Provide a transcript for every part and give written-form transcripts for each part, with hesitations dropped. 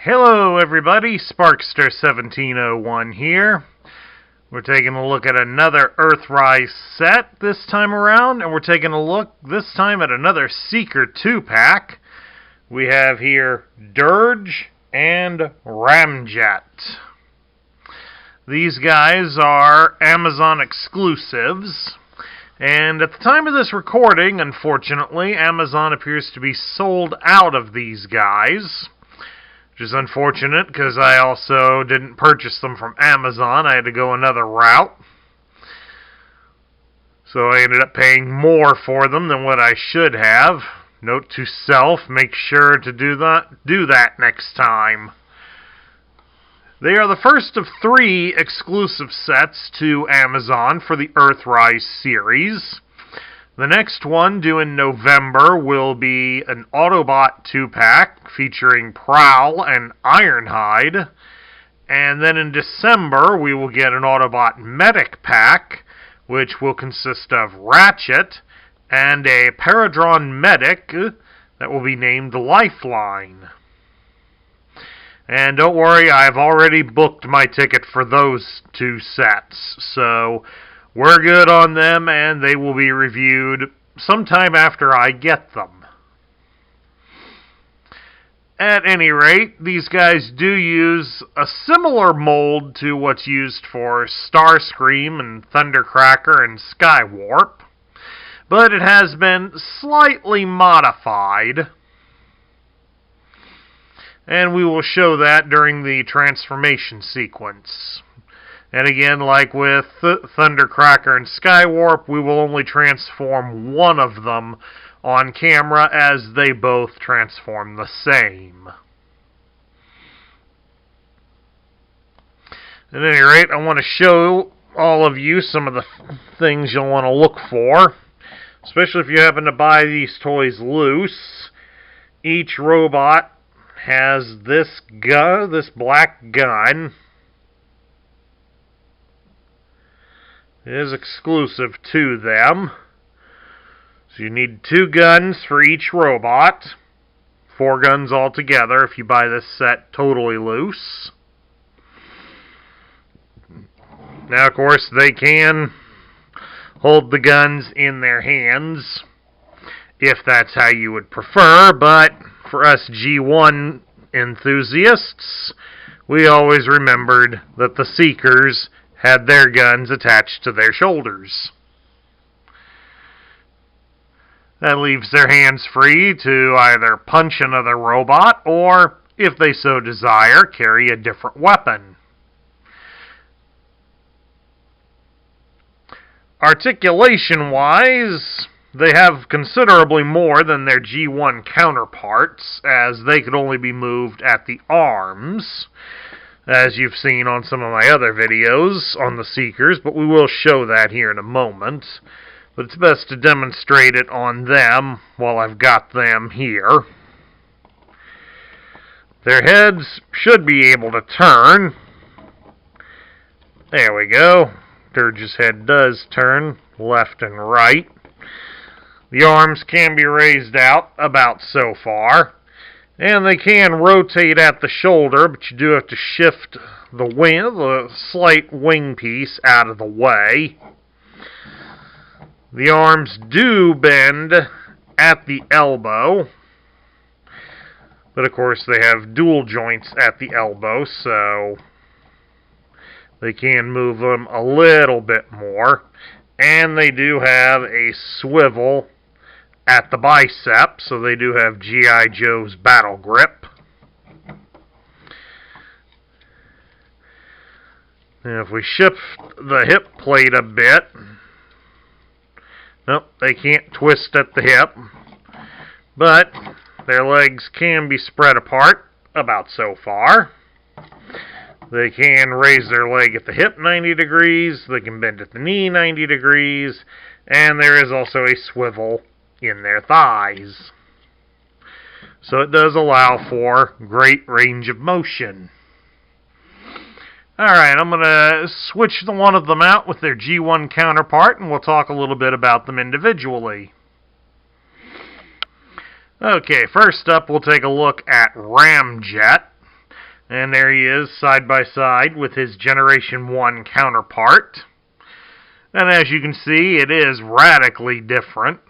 Hello everybody, Sparkster1701 here. We're taking a look at another Earthrise set this time around, and we're taking a look this time at another Seeker 2-pack. We have here Dirge and Ramjet. These guys are Amazon exclusives, and at the time of this recording, unfortunately, Amazon appears to be sold out of these guys. Which is unfortunate because I also didn't purchase them from Amazon. I had to go another route. So I ended up paying more for them than what I should have. Note to self, make sure to do that next time. They are the first of 3 exclusive sets to Amazon for the Earthrise series. The next one, due in November, will be an Autobot 2-pack featuring Prowl and Ironhide. And then in December, we will get an Autobot Medic pack, which will consist of Ratchet and a Paradron Medic that will be named Lifeline. And don't worry, I've already booked my ticket for those 2 sets, so we're good on them, and they will be reviewed sometime after I get them. At any rate, these guys do use a similar mold to what's used for Starscream and Thundercracker and Skywarp, but it has been slightly modified, and we will show that during the transformation sequence. And again, like with Thundercracker and Skywarp, we will only transform one of them on camera as they both transform the same. At any rate, I want to show all of you some of the things you'll want to look for, especially if you happen to buy these toys loose. Each robot has this gun, this black gun. It is exclusive to them. So you need 2 guns for each robot. 4 guns altogether if you buy this set totally loose. Now, of course, they can hold the guns in their hands if that's how you would prefer, but for us G1 enthusiasts, we always remembered that the Seekers had their guns attached to their shoulders. That leaves their hands free to either punch another robot or, if they so desire, carry a different weapon. Articulation-wise, they have considerably more than their G1 counterparts, as they could only be moved at the arms, as you've seen on some of my other videos on the Seekers, but we will show that here in a moment. But it's best to demonstrate it on them while I've got them here. Their heads should be able to turn. There we go. Dirge's head does turn left and right. The arms can be raised out about so far. And they can rotate at the shoulder, but you do have to shift the slight wing piece out of the way. The arms do bend at the elbow, but of course they have dual joints at the elbow, so they can move them a little bit more. And they do have a swivel at the bicep, so they do have G.I. Joe's battle grip. Now if we shift the hip plate a bit, nope, they can't twist at the hip, but their legs can be spread apart about so far. They can raise their leg at the hip 90 degrees, they can bend at the knee 90 degrees, and there is also a swivel in their thighs. So it does allow for great range of motion. Alright, I'm going to switch one of them out with their G1 counterpart, and we'll talk a little bit about them individually. Okay, first up we'll take a look at Ramjet. And there he is, side by side with his Generation 1 counterpart. And as you can see, it is radically different.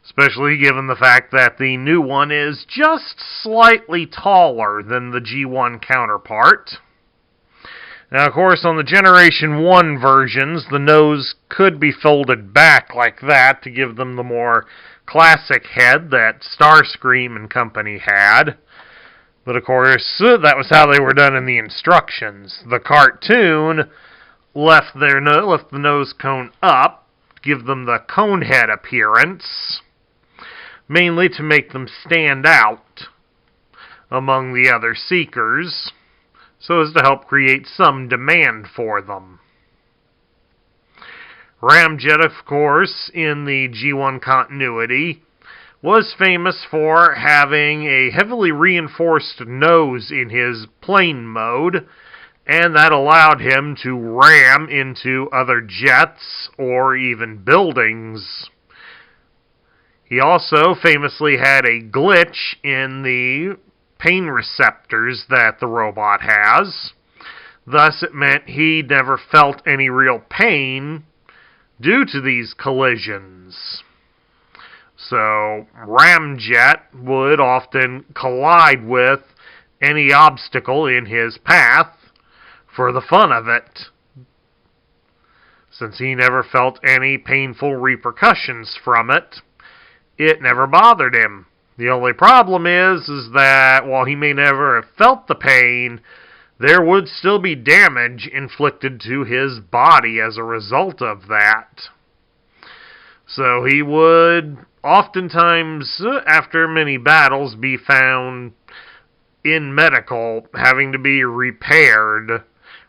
Especially given the fact that the new one is just slightly taller than the G1 counterpart. Now, of course, on the Generation 1 versions, the nose could be folded back like that to give them the more classic head that Starscream and company had. But, of course, that was how they were done in the instructions. The cartoon left the nose cone up, give them the cone head appearance, mainly to make them stand out among the other Seekers, so as to help create some demand for them. Ramjet, of course, in the G1 continuity, was famous for having a heavily reinforced nose in his plane mode, and that allowed him to ram into other jets or even buildings. He also famously had a glitch in the pain receptors that the robot has. Thus, it meant he never felt any real pain due to these collisions. So, Ramjet would often collide with any obstacle in his path for the fun of it, since he never felt any painful repercussions from it. It never bothered him. The only problem is that while he may never have felt the pain, there would still be damage inflicted to his body as a result of that. So he would oftentimes, after many battles, be found in medical having to be repaired,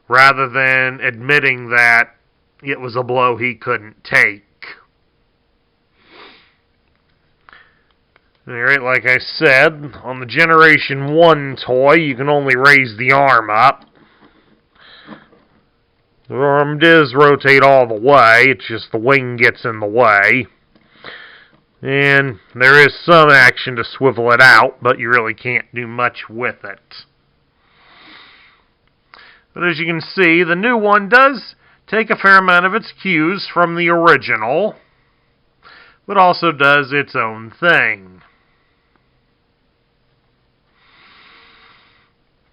rather than admitting that it was a blow he couldn't take. Alright, like I said, on the Generation 1 toy, you can only raise the arm up. The arm does rotate all the way, it's just the wing gets in the way. And there is some action to swivel it out, but you really can't do much with it. But as you can see, the new one does take a fair amount of its cues from the original, but also does its own thing.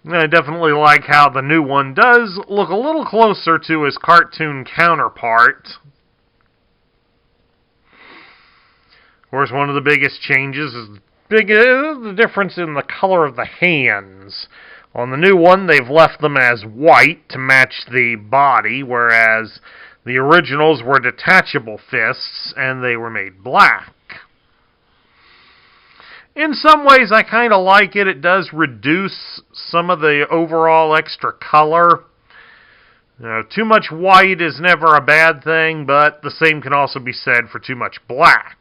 I definitely like how the new one does look a little closer to his cartoon counterpart. Of course, one of the biggest changes is the difference in the color of the hands. On the new one, they've left them as white to match the body, whereas the originals were detachable fists and they were made black. In some ways, I kind of like it. It does reduce some of the overall extra color. Too much white is never a bad thing, but the same can also be said for too much black.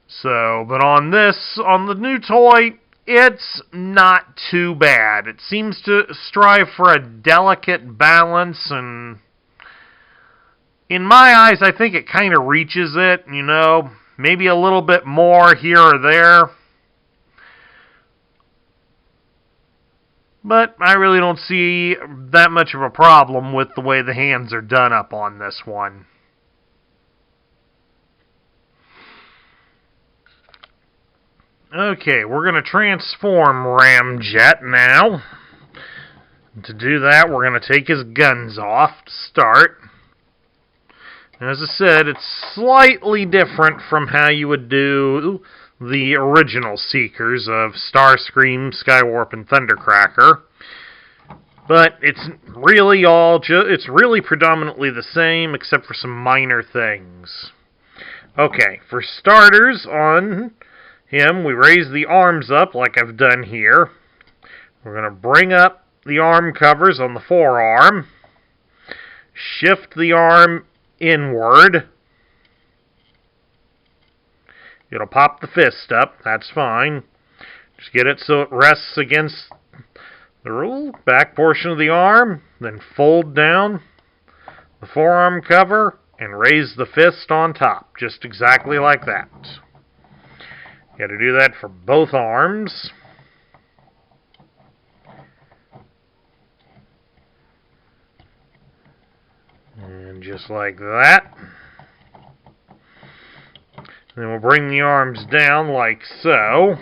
So, but on the new toy, it's not too bad. It seems to strive for a delicate balance, and in my eyes, I think it kind of reaches it, maybe a little bit more here or there. But I really don't see that much of a problem with the way the hands are done up on this one. Okay, we're going to transform Ramjet now. To do that, we're going to take his guns off to start. As I said, it's slightly different from how you would do the original Seekers of Starscream, Skywarp, and Thundercracker. But it's really predominantly the same, except for some minor things. Okay, for starters, on him, we raise the arms up like I've done here. We're going to bring up the arm covers on the forearm, shift the arm inward. It'll pop the fist up, that's fine. Just get it so it rests against the back portion of the arm, then fold down the forearm cover and raise the fist on top, just exactly like that. You got to do that for both arms. And just like that. Then we'll bring the arms down like so.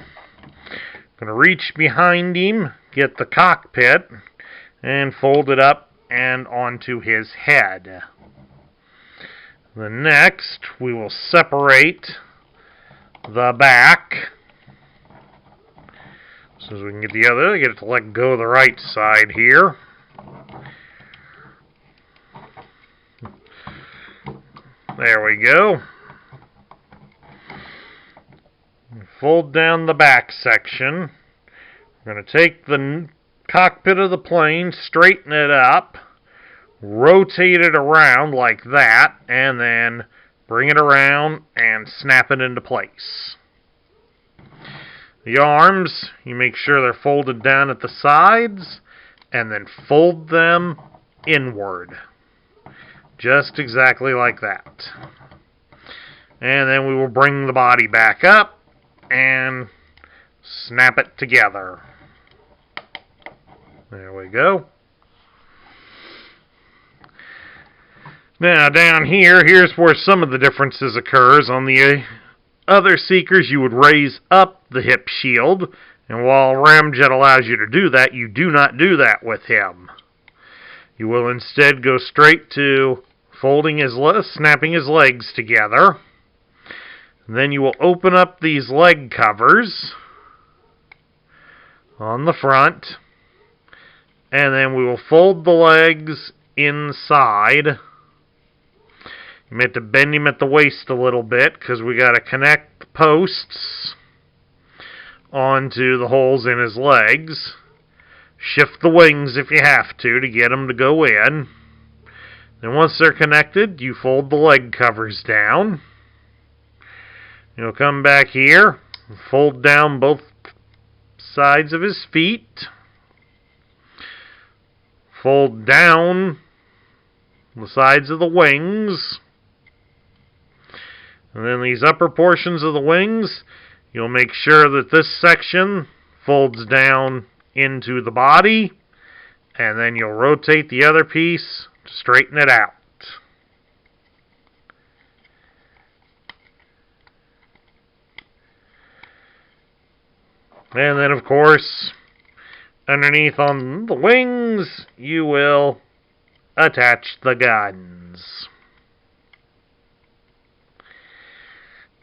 Going to reach behind him, get the cockpit, and fold it up and onto his head. Then next, we will separate the back. As soon as we can get the other, get it to let go of the right side here. There we go. Fold down the back section. We're going to take the cockpit of the plane, straighten it up, rotate it around like that, and then bring it around and snap it into place. The arms, you make sure they're folded down at the sides, and then fold them inward. Just exactly like that. And then we will bring the body back up and snap it together. There we go. Now down here, here's where some of the differences occurs. On the other Seekers, you would raise up the hip shield, and while Ramjet allows you to do that, you do not do that with him. You will instead go straight to snapping his legs together. And then you will open up these leg covers on the front, and then we will fold the legs inside. You may have to bend him at the waist a little bit because we got to connect the posts onto the holes in his legs. Shift the wings if you have to get them to go in. Then once they're connected, you fold the leg covers down. You'll come back here, fold down both sides of his feet. Fold down the sides of the wings. And then these upper portions of the wings, you'll make sure that this section folds down into the body, and then you'll rotate the other piece to straighten it out. And then, of course, underneath on the wings, you will attach the guns.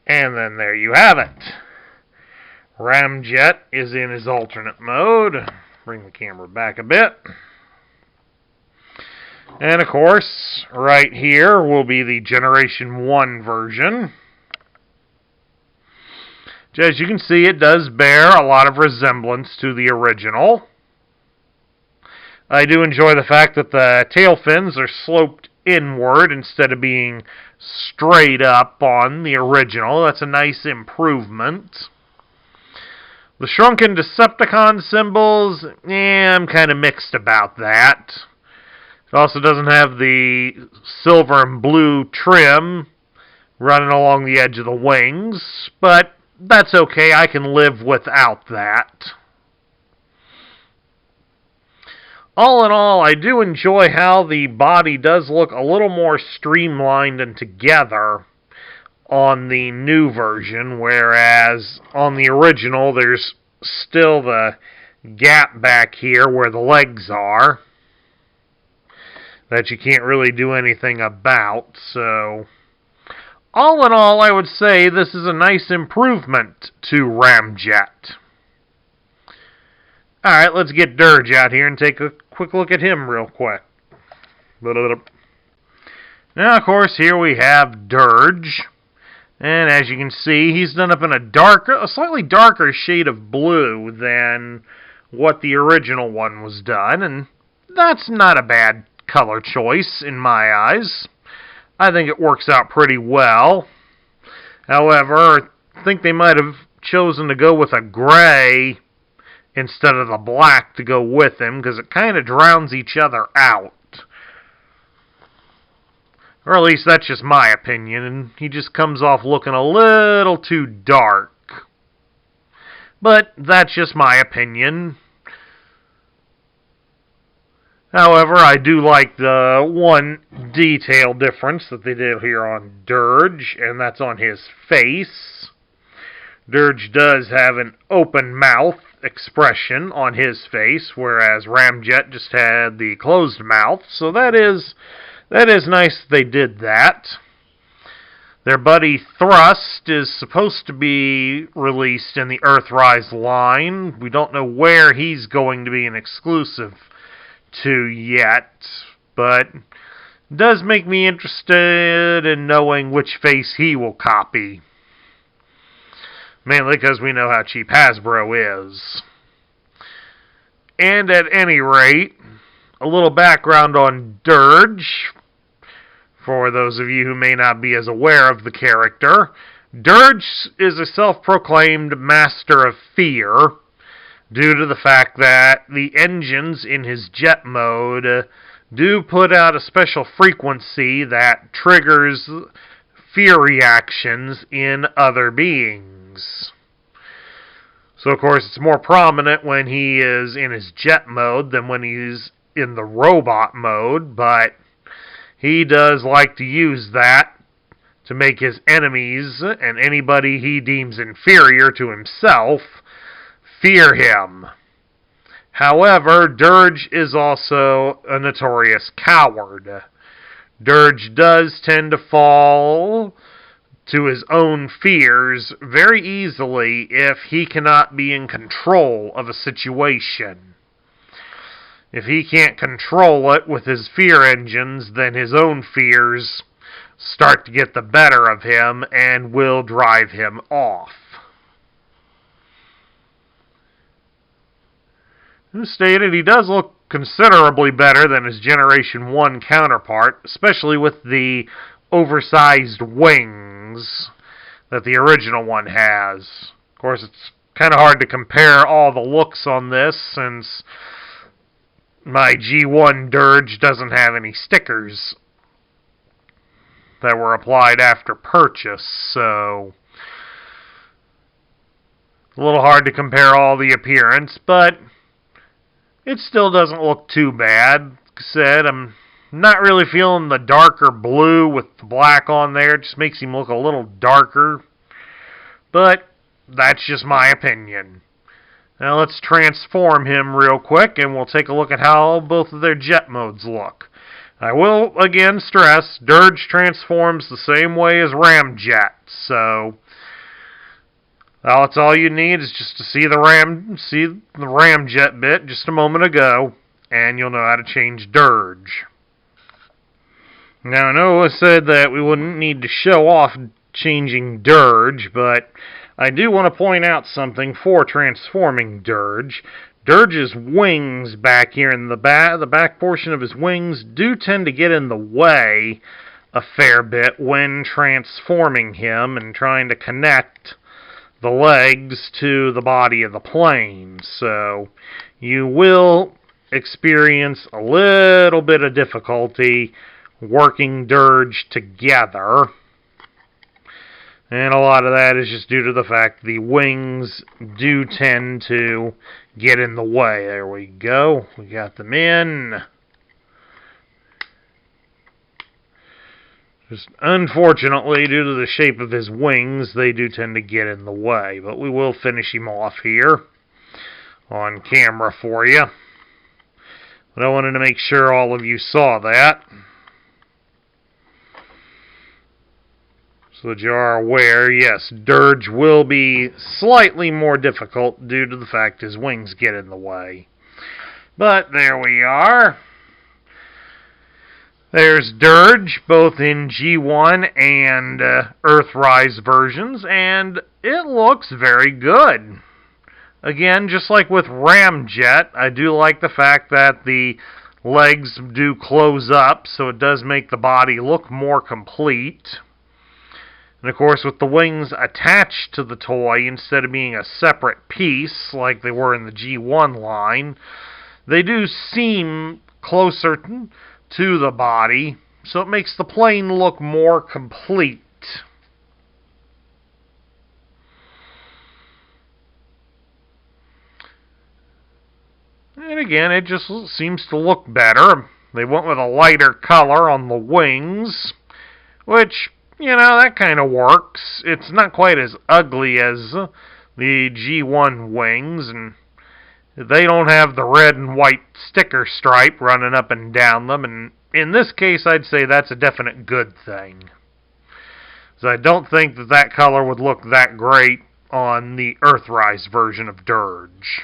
And then there you have it. Ramjet is in his alternate mode. Bring the camera back a bit. And of course, right here will be the Generation 1 version. As you can see, it does bear a lot of resemblance to the original. I do enjoy the fact that the tail fins are sloped inward instead of being straight up on the original. That's a nice improvement. The shrunken Decepticon symbols, I'm kind of mixed about that. It also doesn't have the silver and blue trim running along the edge of the wings, but that's okay. I can live without that. All in all, I do enjoy how the body does look a little more streamlined and together on the new version, whereas on the original there's still the gap back here where the legs are that you can't really do anything about. So all in all, I would say this is a nice improvement to Ramjet. Alright, let's get Dirge out here and take a quick look at him real quick. Now, of course, here we have Dirge. And as you can see, he's done up in a slightly darker shade of blue than what the original one was done. And that's not a bad color choice in my eyes. I think it works out pretty well. However, I think they might have chosen to go with a gray instead of the black to go with him, because it kind of drowns each other out. Or at least that's just my opinion, and he just comes off looking a little too dark. But that's just my opinion. However, I do like the one detail difference that they did here on Dirge, and that's on his face. Dirge does have an open mouth expression on his face, whereas Ramjet just had the closed mouth, so that is nice they did that. Their buddy Thrust is supposed to be released in the Earthrise line. We don't know where he's going to be an exclusive to yet, but it does make me interested in knowing which face he will copy. Mainly because we know how cheap Hasbro is. And at any rate, a little background on Dirge, for those of you who may not be as aware of the character. Dirge is a self-proclaimed master of fear, due to the fact that the engines in his jet mode do put out a special frequency that triggers fear reactions in other beings. So, of course, it's more prominent when he is in his jet mode than when he's in the robot mode, but he does like to use that to make his enemies and anybody he deems inferior to himself fear him. However, Dirge is also a notorious coward. Dirge does tend to fall to his own fears very easily if he cannot be in control of a situation. If he can't control it with his fear engines, then his own fears start to get the better of him and will drive him off. As stated, he does look considerably better than his Generation 1 counterpart, especially with the oversized wings that the original one has. Of course, it's kind of hard to compare all the looks on this since my G1 Dirge doesn't have any stickers that were applied after purchase, so a little hard to compare all the appearance, but it still doesn't look too bad. Like I said, I'm not really feeling the darker blue with the black on there. It just makes him look a little darker. But that's just my opinion. Now let's transform him real quick and we'll take a look at how both of their jet modes look. I will again stress, Dirge transforms the same way as Ramjet, so that's all you need is just to see the Ramjet bit just a moment ago, and you'll know how to change Dirge. Now, I know I said that we wouldn't need to show off changing Dirge, but I do want to point out something for transforming Dirge. Dirge's wings back here in the back portion of his wings do tend to get in the way a fair bit when transforming him and trying to connect the legs to the body of the plane. So you will experience a little bit of difficulty working Dirge together. And a lot of that is just due to the fact the wings do tend to get in the way. There we go. We got them in. Just unfortunately, due to the shape of his wings, they do tend to get in the way. But we will finish him off here on camera for you. But I wanted to make sure all of you saw that, so that you are aware, yes, Dirge will be slightly more difficult due to the fact his wings get in the way. But there we are. There's Dirge, both in G1 and Earthrise versions, and it looks very good. Again, just like with Ramjet, I do like the fact that the legs do close up, so it does make the body look more complete. And of course, with the wings attached to the toy instead of being a separate piece like they were in the G1 line, they do seem closer to the body, so it makes the plane look more complete. And again, it just seems to look better. They went with a lighter color on the wings, which, that kind of works. It's not quite as ugly as the G1 wings, and they don't have the red and white sticker stripe running up and down them, and in this case, I'd say that's a definite good thing. So I don't think that color would look that great on the Earthrise version of Dirge.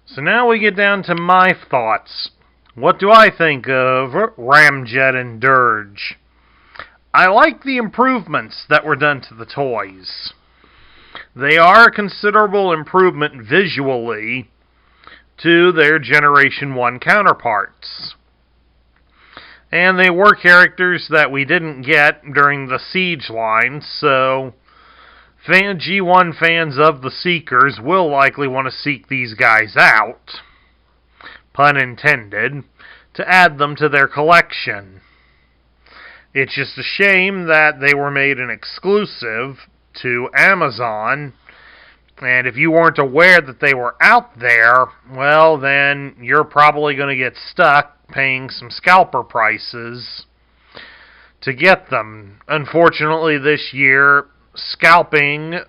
So now we get down to my thoughts. What do I think of Ramjet and Dirge? I like the improvements that were done to the toys. They are a considerable improvement visually to their Generation 1 counterparts. And they were characters that we didn't get during the Siege line, so G1 fans of the Seekers will likely want to seek these guys out, pun intended, to add them to their collection. It's just a shame that they were made an exclusive to Amazon, and if you weren't aware that they were out there, well, then you're probably going to get stuck paying some scalper prices to get them. Unfortunately, this year, scalping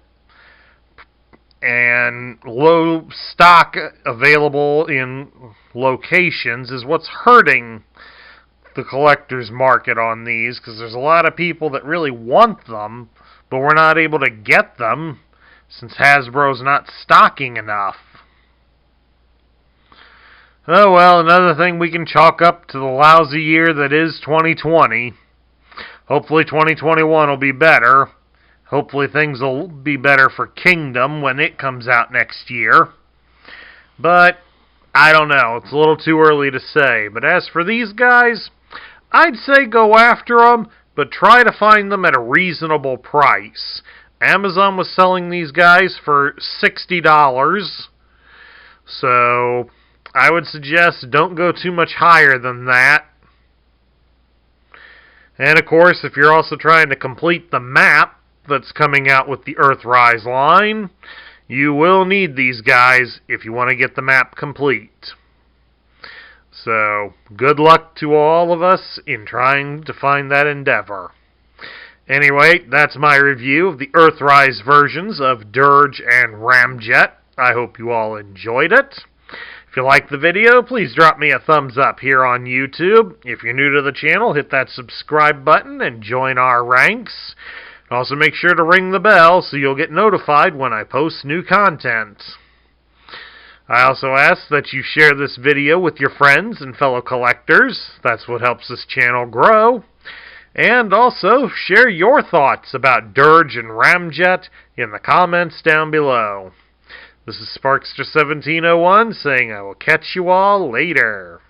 and low stock available in locations is what's hurting the collector's market on these, because there's a lot of people that really want them, but we're not able to get them since Hasbro's not stocking enough. Oh well, another thing we can chalk up to the lousy year that is 2020. Hopefully 2021 will be better. Hopefully things will be better for Kingdom when it comes out next year. But, I don't know. It's a little too early to say. But as for these guys, I'd say go after them, but try to find them at a reasonable price. Amazon was selling these guys for $60. So I would suggest don't go too much higher than that. And of course, if you're also trying to complete the map that's coming out with the Earthrise line, you will need these guys if you want to get the map complete. So, good luck to all of us in trying to find that endeavor. Anyway, that's my review of the Earthrise versions of Dirge and Ramjet. I hope you all enjoyed it. If you liked the video, please drop me a thumbs up here on YouTube. If you're new to the channel, hit that subscribe button and join our ranks. Also make sure to ring the bell so you'll get notified when I post new content. I also ask that you share this video with your friends and fellow collectors. That's what helps this channel grow. And also share your thoughts about Dirge and Ramjet in the comments down below. This is Sparkster1701 saying I will catch you all later.